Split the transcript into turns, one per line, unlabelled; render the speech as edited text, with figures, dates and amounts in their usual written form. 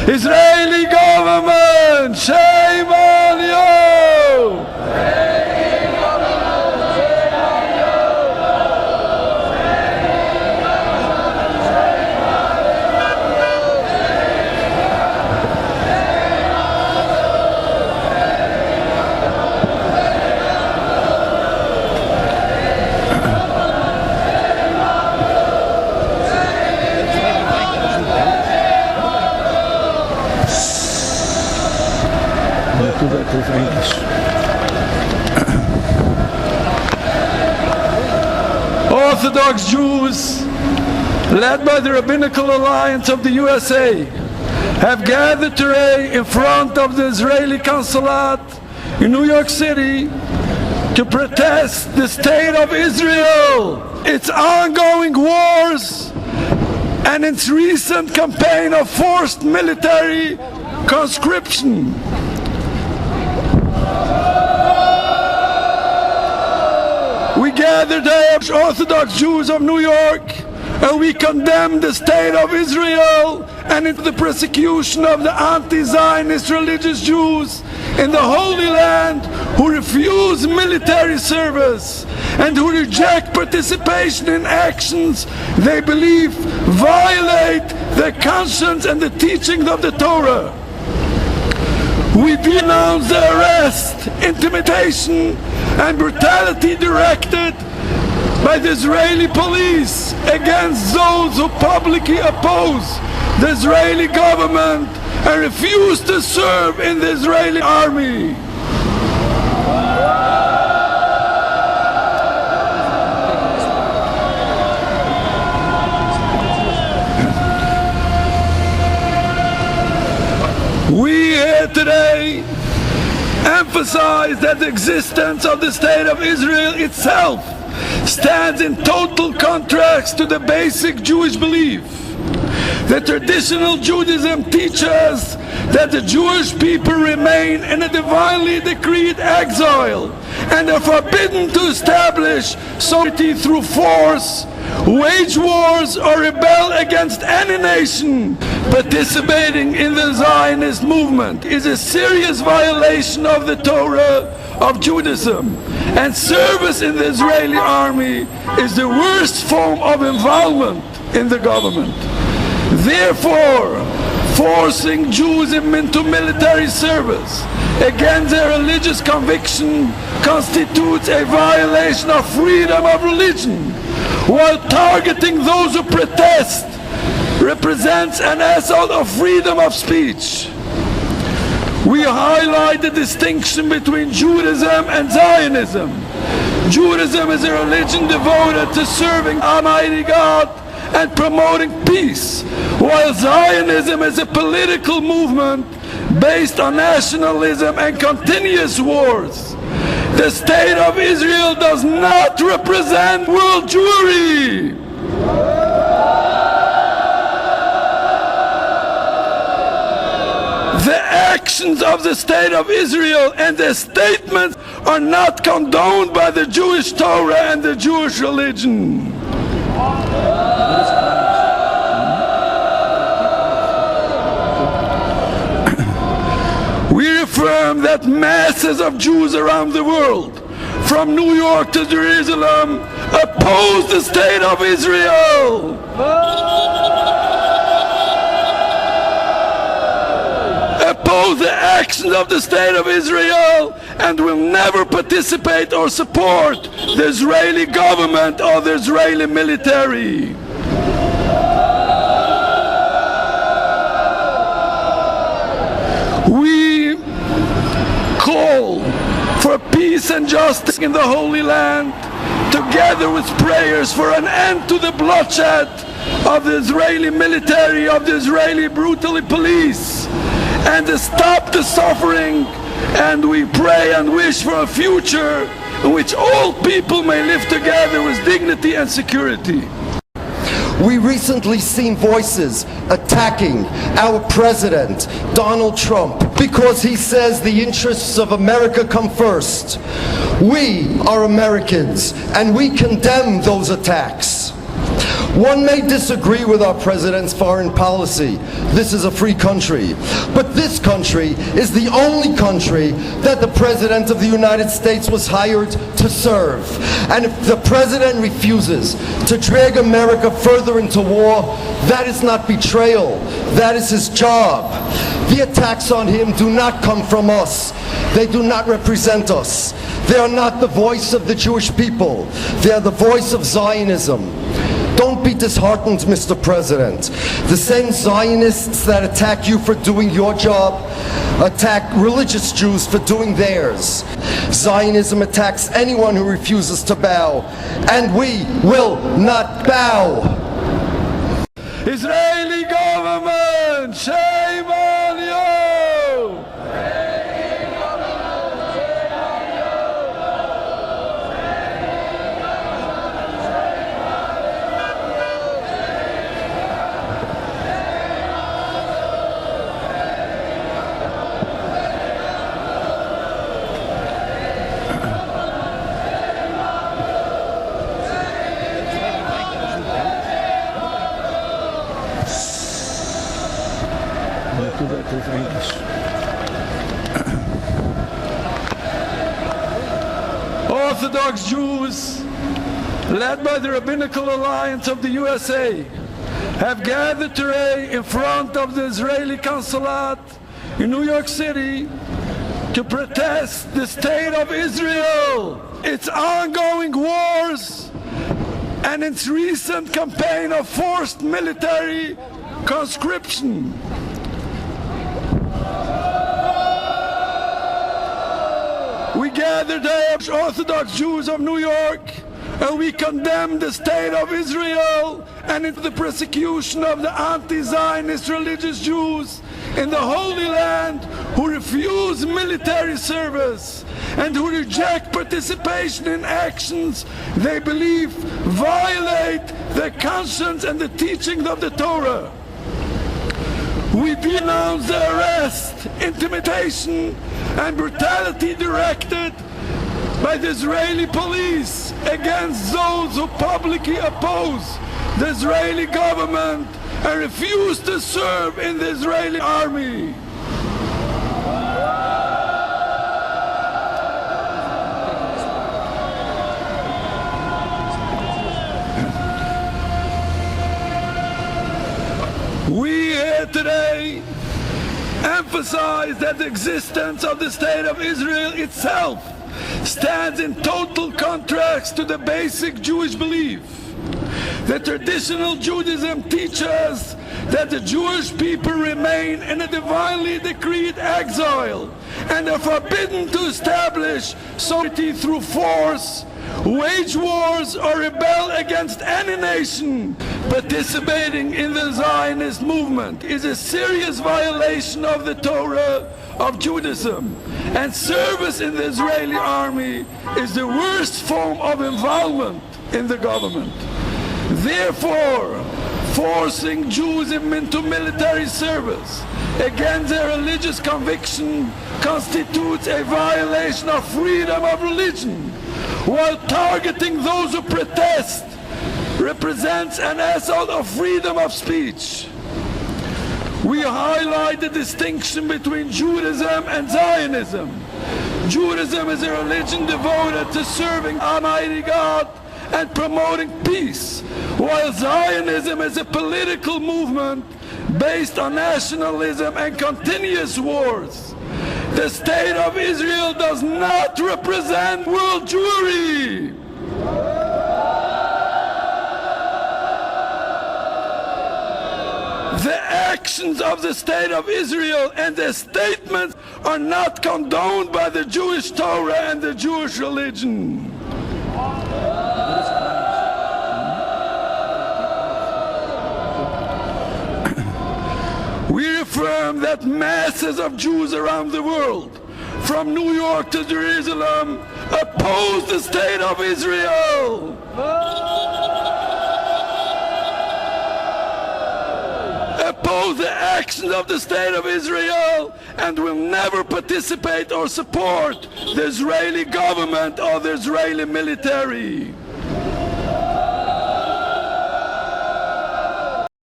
Israeli government, shame on you! Orthodox Jews, led by the Rabbinical Alliance of the USA, have gathered today in front of the Israeli consulate in New York City to protest the state of Israel, its ongoing wars, and its recent campaign of forced military conscription. We gather today, Orthodox Jews of New York, and we condemn the state of Israel and the persecution of the anti-Zionist religious Jews in the Holy Land who refuse military service and who reject participation in actions they believe violate their conscience and the teachings of the Torah. We denounce the arrest, intimidation, and brutality directed by the Israeli police against those who publicly oppose the Israeli government and refuse to serve in the Israeli army. We here today emphasize that the existence of the state of Israel itself stands in total contrast to the basic Jewish belief. The traditional Judaism teaches that the Jewish people remain in a divinely decreed exile and are forbidden to establish sovereignty through force, wage wars, or rebel against any nation. Participating in the Zionist movement is a serious violation of the Torah of Judaism, and service in the Israeli army is the worst form of involvement in the government. Therefore, forcing Jews into military service against their religious conviction constitutes a violation of freedom of religion, while targeting those who protest represents an assault of freedom of speech. We highlight the distinction between Judaism and Zionism. Judaism is a religion devoted to serving Almighty God and promoting peace, while Zionism is a political movement based on nationalism and continuous wars. The state of Israel does not represent world Jewry. The actions of the state of Israel and their statements are not condoned by the Jewish Torah and the Jewish religion. We affirm that masses of Jews around the world, from New York to Jerusalem, oppose the state of Israel. Oppose the actions of the state of Israel and will never participate or support the Israeli government or the Israeli military. We call for peace and justice in the Holy Land, together with prayers for an end to the bloodshed of the Israeli military, of the Israeli brutal police, and to stop the suffering. And we pray and wish for a future in which all people may live together with dignity and security.
We recently seen voices attacking our president, Donald Trump, because he says the interests of America come first. We are Americans, and we condemn those attacks. One may disagree with our president's foreign policy. This is a free country. But this country is the only country that the President of the United States was hired to serve. And if the President refuses to drag America further into war, that is not betrayal. That is his job. The attacks on him do not come from us. They do not represent us. They are not the voice of the Jewish people. They are the voice of Zionism. Don't be disheartened, Mr. President. The same Zionists that attack you for doing your job attack religious Jews for doing theirs. Zionism attacks anyone who refuses to bow, and we will not bow.
Israeli government, shame on you! Orthodox Jews, led by the Rabbinical Alliance of the USA, have gathered today in front of the Israeli consulate in New York City to protest the state of Israel, its ongoing wars, and its recent campaign of forced military conscription. We gather today, Orthodox Jews of New York, and we condemn the state of Israel and the persecution of the anti-Zionist religious Jews in the Holy Land who refuse military service and who reject participation in actions they believe violate their conscience and the teachings of the Torah. We denounce the arrest, intimidation, and brutality directed by the Israeli police against those who publicly oppose the Israeli government and refuse to serve in the Israeli army. We here today emphasize that the existence of the state of Israel itself stands in total contrast to the basic Jewish belief. The traditional Judaism teaches that the Jewish people remain in a divinely decreed exile and are forbidden to establish sovereignty through force, wage wars, or rebel against any nation. Participating in the Zionist movement is a serious violation of the Torah of Judaism, and service in the Israeli army is the worst form of involvement in the government. Therefore, forcing Jews into military service against their religious conviction constitutes a violation of freedom of religion, while targeting those who protest represents an assault of freedom of speech. We highlight the distinction between Judaism and Zionism. Judaism is a religion devoted to serving Almighty God and promoting peace, while Zionism is a political movement based on nationalism and continuous wars. The state of Israel does not represent world Jewry. The actions of the state of Israel and their statements are not condoned by the Jewish Torah and the Jewish religion. We affirm that masses of Jews around the world, from New York to Jerusalem, oppose the state of Israel. Oppose the actions of the state of Israel and will never participate or support the Israeli government or the Israeli military.